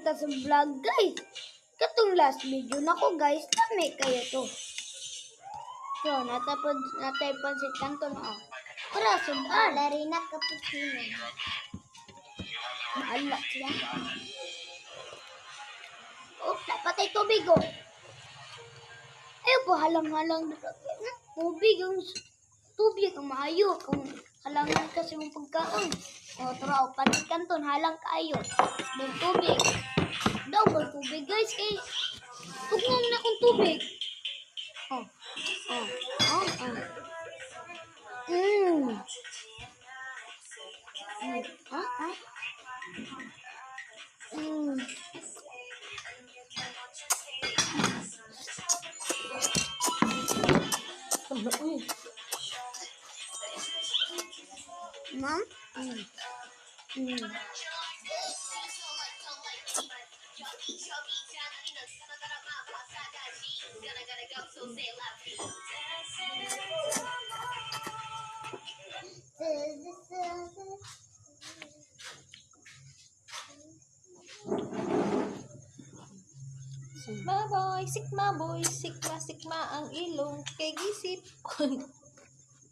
ta sa vlog guys. Katong last video nako guys, dami kayo to. So, natay pansit kanton oh. Para sudan. Larina cappuccino. Maala siya. Oh, dapat ay tubig oh. Ayaw po halang-halang. Tubig ang maayo. Kung halangan kasi mong pagkaon. O, tara, pansit kanton, halang kayo. Ng tubig. Daw, tubig guys. Kay, tugmong na kong tubig. Oh, oh, oh, oh. Ah, ah. Ma'am? Sikma boy, sikma ang ilong kay gisip.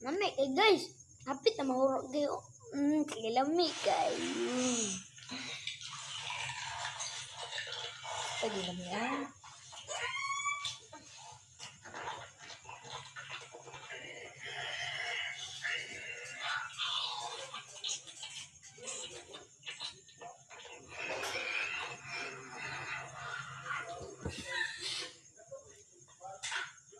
Mami, guys, hapit na mahurog kayo. Kilami kay. Pwede lang yan.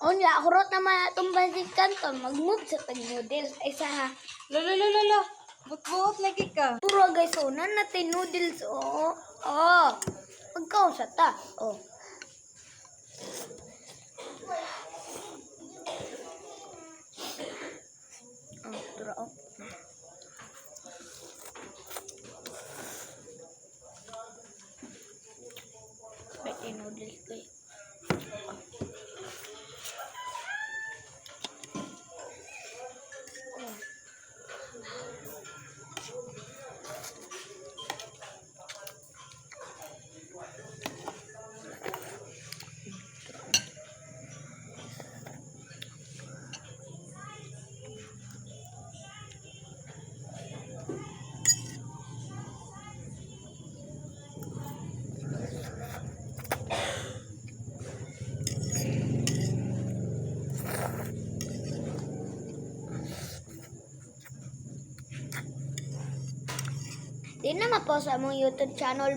Onya, hurot naman itong pansit kanton. Mag-move sa tag-noodles. Ay sa Lolo. Butbuot lagi ka. puro guys, so nan natin noodles. Oh. Oh. Pagkaw sa ta. Oh. Oh, tara oh. Pwede noodles kayo. Di na ma-pause sa mong YouTube channel.